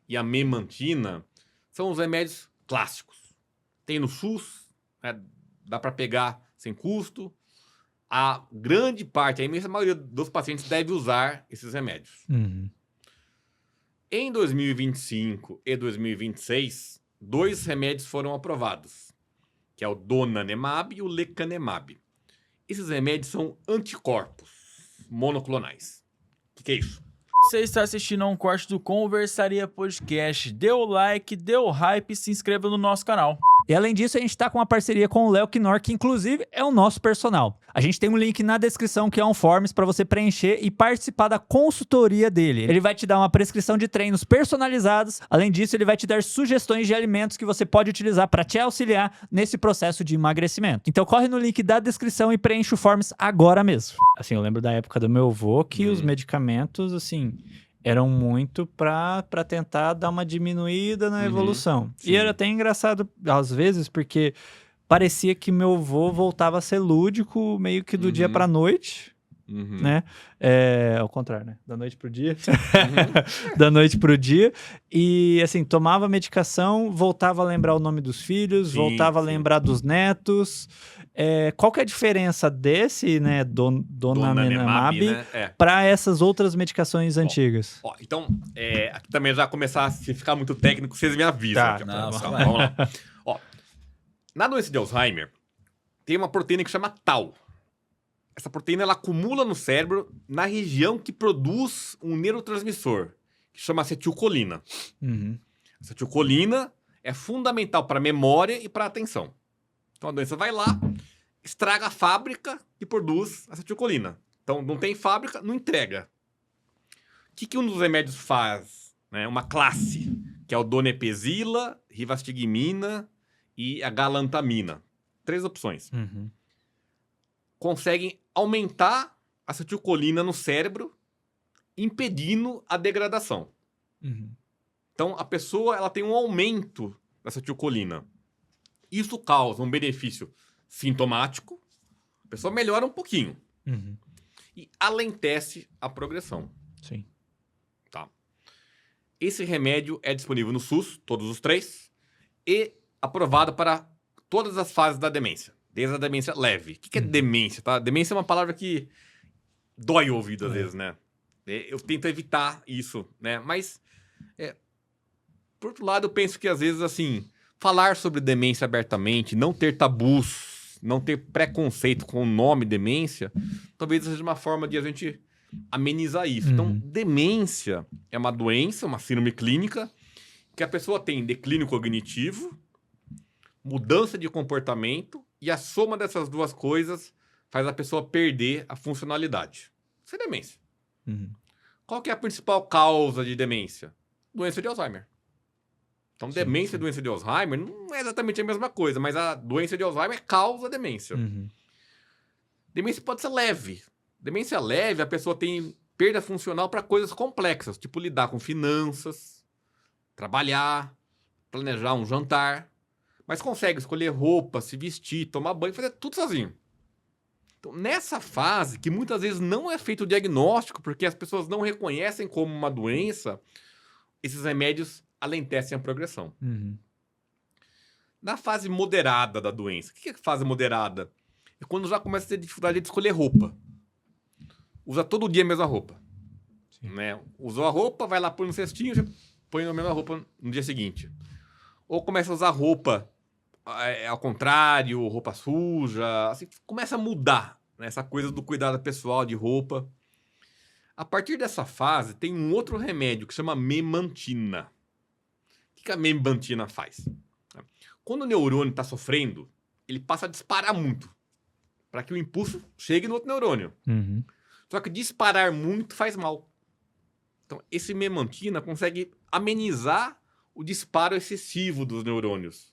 e a memantina são os remédios clássicos. Tem no SUS, né, dá para pegar sem custo. A grande parte, a imensa maioria dos pacientes deve usar esses remédios. Uhum. Em 2025 e 2026, 2 remédios foram aprovados, que é o donanemab e o lecanemab. Esses remédios são anticorpos monoclonais. O que é isso? Você está assistindo a um corte do Conversaria Podcast. Dê o like, dê o hype e se inscreva no nosso canal. E além disso, a gente tá com uma parceria com o Léo Knorr, que inclusive é o nosso personal. A gente tem um link na descrição que é um forms para você preencher e participar da consultoria dele. Ele vai te dar uma prescrição de treinos personalizados. Além disso, ele vai te dar sugestões de alimentos que você pode utilizar para te auxiliar nesse processo de emagrecimento. Então corre no link da descrição e preenche o forms agora mesmo. Assim, eu lembro da época do meu avô que os medicamentos, assim, eram muito pra tentar dar uma diminuída na evolução. Sim. E era até engraçado, às vezes, porque parecia que meu avô voltava a ser lúdico meio que do dia pra noite, né? Ao contrário, né? Da noite pro dia. Da noite pro dia. E, assim, tomava medicação, voltava a lembrar o nome dos filhos, voltava a lembrar dos netos. Qual que é a diferença desse, né, donanemab, né? para essas outras medicações antigas? Então, aqui também já começar a ficar muito técnico, vocês me avisam. Tá, aqui, não, vamos lá. Na doença de Alzheimer, tem uma proteína que chama tau. Essa proteína ela acumula no cérebro na região que produz um neurotransmissor, que chama acetilcolina. Uhum. Acetilcolina é fundamental para a memória e para a atenção. Então a doença vai lá, estraga a fábrica que produz acetilcolina. Então não tem fábrica, não entrega. O que um dos remédios faz? Né? Uma classe, que é o donepezila, rivastigmina e a galantamina. 3 opções. Uhum. Conseguem aumentar a acetilcolina no cérebro, impedindo a degradação. Uhum. Então a pessoa ela tem um aumento da acetilcolina. Isso causa um benefício sintomático, a pessoa melhora um pouquinho Uhum. e alentece a progressão. Sim. Tá? Esse remédio é disponível no SUS, todos os 3, e aprovado para todas as fases da demência, desde a demência leve. O que é demência? Tá? Demência é uma palavra que dói o ouvido às vezes, né? Eu tento evitar isso, né? Mas, por outro lado, eu penso que às vezes, assim, falar sobre demência abertamente, não ter tabus, não ter preconceito com o nome demência, talvez seja uma forma de a gente amenizar isso. Então, demência é uma doença, uma síndrome clínica, que a pessoa tem declínio cognitivo, mudança de comportamento, e a soma dessas duas coisas faz a pessoa perder a funcionalidade. Isso é demência. Uhum. Qual que é a principal causa de demência? Doença de Alzheimer. Então, demência e doença de Alzheimer não é exatamente a mesma coisa, mas a doença de Alzheimer causa demência. Uhum. Demência pode ser leve. Demência leve, a pessoa tem perda funcional para coisas complexas, tipo lidar com finanças, trabalhar, planejar um jantar, mas consegue escolher roupa, se vestir, tomar banho, fazer tudo sozinho. Então, nessa fase, que muitas vezes não é feito o diagnóstico, porque as pessoas não reconhecem como uma doença, esses remédios alentecem a progressão. Uhum. Na fase moderada da doença, o que é fase moderada? É quando já começa a ter dificuldade de escolher roupa. Usa todo dia a mesma roupa. Né? Usou a roupa, vai lá põe no cestinho, já põe a mesma roupa no dia seguinte. Ou começa a usar roupa ao contrário, roupa suja, assim, começa a mudar, né? Essa coisa do cuidado pessoal de roupa. A partir dessa fase, tem um outro remédio que chama memantina. O que a memantina faz? Quando o neurônio está sofrendo, ele passa a disparar muito, para que o impulso chegue no outro neurônio. Uhum. Só que disparar muito faz mal. Então, esse memantina consegue amenizar o disparo excessivo dos neurônios.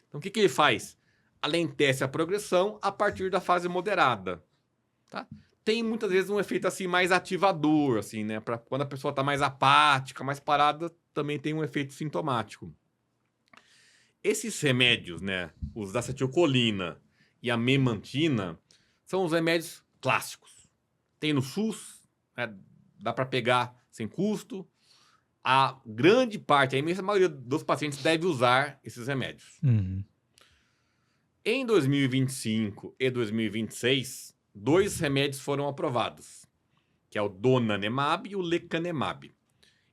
Então, o que ele faz? Alentece a progressão a partir da fase moderada. Tá? Tem muitas vezes um efeito assim mais ativador, assim, né? Para quando a pessoa está mais apática, mais parada, também tem um efeito sintomático. Esses remédios, né? Os da acetilcolina e a memantina, são os remédios clássicos. Tem no SUS, né? Dá para pegar sem custo. a grande parte, a imensa maioria dos pacientes deve usar esses remédios. Uhum. Em 2025 e 2026, 2 remédios foram aprovados, que é o donanemab e o lecanemab.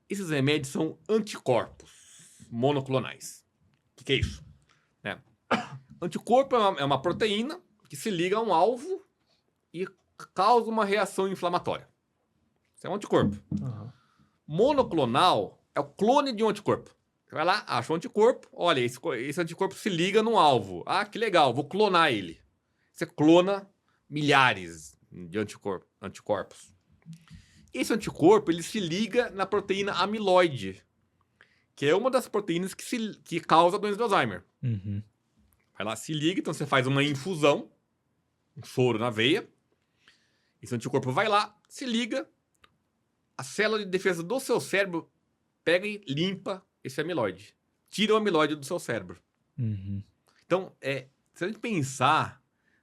Esses remédios são anticorpos monoclonais. O que é isso? Anticorpo é uma proteína que se liga a um alvo e causa uma reação inflamatória. Isso é um anticorpo. Monoclonal é o clone de um anticorpo. Você vai lá, acha um anticorpo, olha, esse anticorpo se liga no alvo. Ah, que legal, vou clonar ele. Você clona milhares de anticorpos. Esse anticorpo, ele se liga na proteína amiloide, que é uma das proteínas que causa a doença de Alzheimer. Uhum. Vai lá, se liga, então você faz uma infusão, um soro na veia. Esse anticorpo vai lá, se liga, a célula de defesa do seu cérebro pega e limpa esse amiloide. Tira o amiloide do seu cérebro. Uhum. Então, se a gente pensar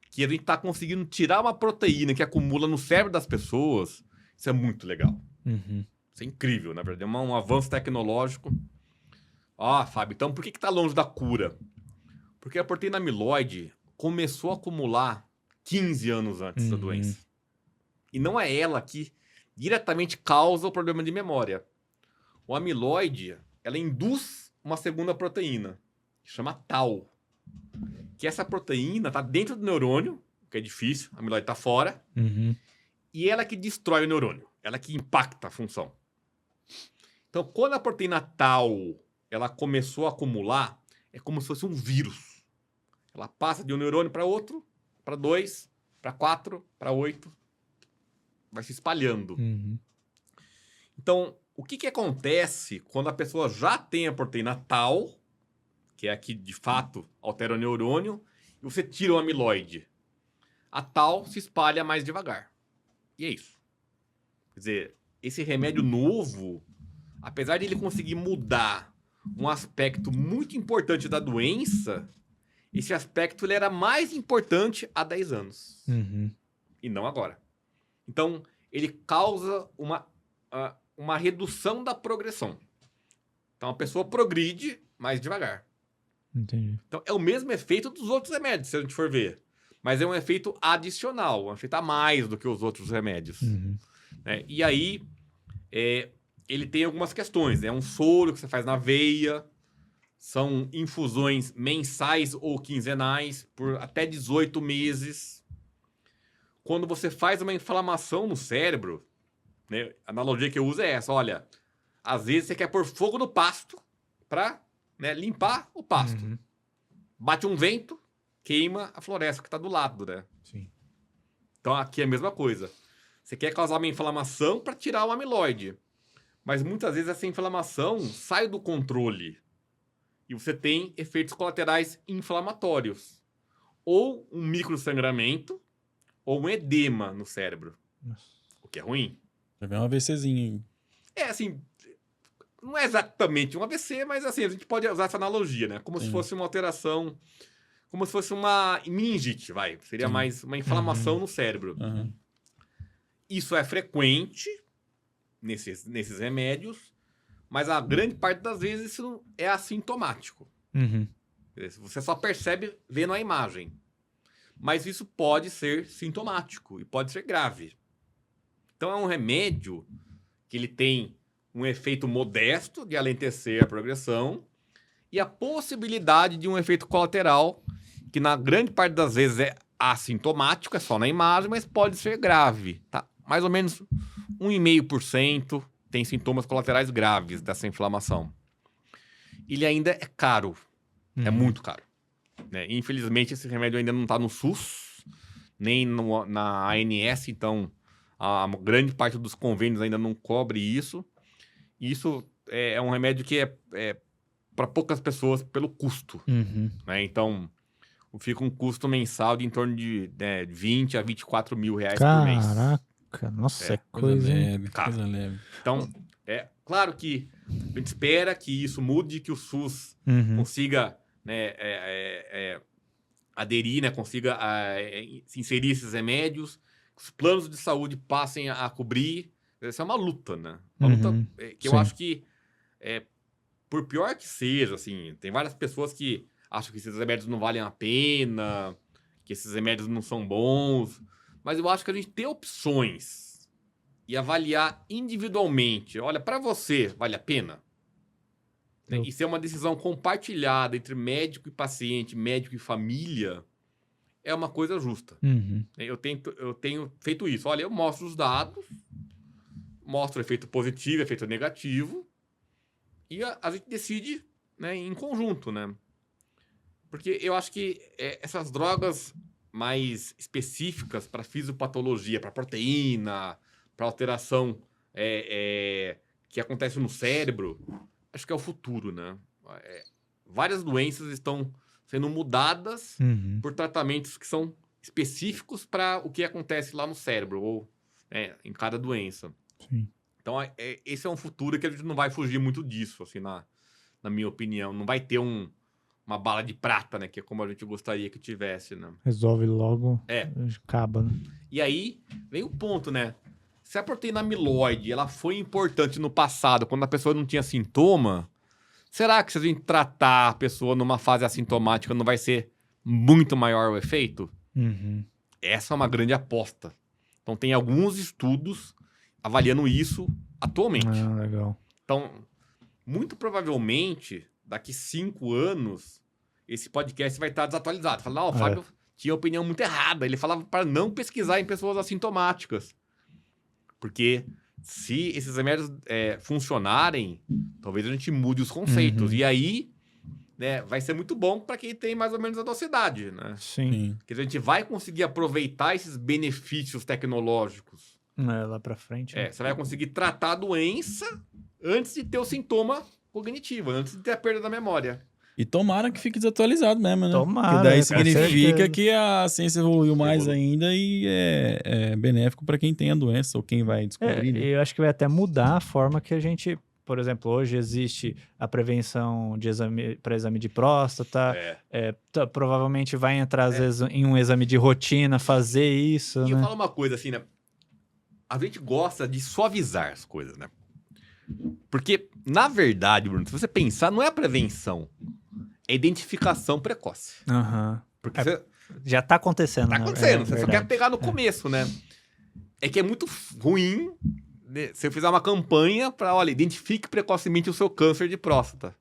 que a gente está conseguindo tirar uma proteína que acumula no cérebro das pessoas, isso é muito legal. Uhum. Isso é incrível, na verdade. É um avanço tecnológico. Fábio, então por que está longe da cura? Porque a proteína amiloide começou a acumular 15 anos antes da doença. E não é ela que diretamente causa o problema de memória. O amiloide, ela induz uma segunda proteína, que chama tau. Que essa proteína está dentro do neurônio, que é difícil, a amiloide está fora, Uhum. e ela que destrói o neurônio, ela que impacta a função. Então, quando a proteína tau ela começou a acumular, é como se fosse um vírus. Ela passa de um neurônio para outro, para 2, para 4, para 8, vai se espalhando. Uhum. Então, o que acontece quando a pessoa já tem a proteína tau, que é a que de fato altera o neurônio, e você tira o amiloide? A tau se espalha mais devagar. E é isso. Quer dizer, esse remédio novo, apesar de ele conseguir mudar um aspecto muito importante da doença, esse aspecto ele era mais importante há 10 anos. Uhum. E não agora. Então, ele causa uma redução da progressão. Então, a pessoa progride mais devagar. Entendi. Então, é o mesmo efeito dos outros remédios, se a gente for ver. Mas é um efeito adicional, um efeito a mais do que os outros remédios. Uhum. E aí, ele tem algumas questões. É um soro que você faz na veia, são infusões mensais ou quinzenais por até 18 meses. Quando você faz uma inflamação no cérebro, né, a analogia que eu uso é essa, olha, às vezes você quer pôr fogo no pasto para limpar o pasto. Uhum. Bate um vento, queima a floresta que está do lado, né? Sim. Então aqui é a mesma coisa. Você quer causar uma inflamação para tirar o amiloide. Mas muitas vezes essa inflamação sai do controle. E você tem efeitos colaterais inflamatórios. Ou um microsangramento, ou um edema no cérebro. Nossa. O que é ruim. Já vem um AVCzinho. Assim, não é exatamente um AVC, mas assim, a gente pode usar essa analogia, né? Como Sim. se fosse uma alteração, como se fosse uma meningite, vai. Seria Sim. mais uma inflamação no cérebro. Uhum. Isso é frequente nesses remédios, mas a grande parte das vezes isso é assintomático. Uhum. Você só percebe vendo a imagem. Mas isso pode ser sintomático e pode ser grave. Então é um remédio que ele tem um efeito modesto de alentecer a progressão e a possibilidade de um efeito colateral que na grande parte das vezes é assintomático, é só na imagem, mas pode ser grave, tá? Mais ou menos 1,5% tem sintomas colaterais graves dessa inflamação. Ele ainda é caro, é muito caro. Né? Infelizmente, esse remédio ainda não está no SUS, nem na ANS, então a grande parte dos convênios ainda não cobre isso. E isso é um remédio que é para poucas pessoas pelo custo. Uhum. Né? Então, fica um custo mensal de em torno de 20 a 24 mil reais Caraca, por mês. nossa, é Coisa coisa, hein? leve, Cara. coisa leve. Então, claro que a gente espera que isso mude, que o SUS Uhum. consiga aderir, né, consiga se inserir esses remédios, que os planos de saúde passem a cobrir. Essa é uma luta, né? Uma luta que eu Sim. acho que por pior que seja, assim, tem várias pessoas que acham que esses remédios não valem a pena, que esses remédios não são bons, mas eu acho que a gente ter opções e avaliar individualmente, olha, para você, vale a pena? Eu- E ser uma decisão compartilhada entre médico e paciente, médico e família, é uma coisa justa. Uhum. Eu tenho feito isso. Olha, eu mostro os dados, mostro o efeito positivo, efeito negativo, e a gente decide, né, em conjunto, né? Porque eu acho que essas drogas mais específicas para fisiopatologia, para proteína, para alteração que acontece no cérebro, acho que é o futuro, né? Várias doenças estão sendo mudadas Uhum. por tratamentos que são específicos para o que acontece lá no cérebro, ou em cada doença. Sim. Então, esse é um futuro que a gente não vai fugir muito disso, assim, na minha opinião. Não vai ter uma bala de prata, né? Que é como a gente gostaria que tivesse, né? Resolve logo, acaba, né? E aí, vem o ponto, né? Se a proteína amiloide, ela foi importante no passado, quando a pessoa não tinha sintoma, será que se a gente tratar a pessoa numa fase assintomática não vai ser muito maior o efeito? Uhum. Essa é uma grande aposta. Então, tem alguns estudos avaliando isso atualmente. Ah, legal. Então, muito provavelmente, daqui 5 anos, esse podcast vai estar desatualizado. Fala, não, o Fábio tinha opinião muito errada. Ele falava para não pesquisar em pessoas assintomáticas. Porque se esses remédios funcionarem, talvez a gente mude os conceitos. Uhum. E aí, né, vai ser muito bom para quem tem mais ou menos a nossa idade, né? Sim. Porque a gente vai conseguir aproveitar esses benefícios tecnológicos. Lá pra frente. né? Você vai conseguir tratar a doença antes de ter o sintoma cognitivo, antes de ter a perda da memória. E tomara que fique desatualizado mesmo, né? Tomara, Porque daí com significa certeza. que a ciência evoluiu mais Evoluiu. ainda e é benéfico para quem tem a doença ou quem vai descobrir, né? Eu acho que vai até mudar a forma que a gente... Por exemplo, hoje existe a prevenção de para exame de próstata. Provavelmente vai entrar, às vezes, em um exame de rotina, fazer isso, E né? eu falo uma coisa assim, né? A gente gosta de suavizar as coisas, né? Porque, na verdade, Bruno, se você pensar, não é a prevenção, é a identificação precoce. Aham. Porque você Já tá acontecendo, tá né? acontecendo, você só verdade. quer pegar no começo, né? É que é muito ruim, né, se eu fizer uma campanha para, olha, identifique precocemente o seu câncer de próstata.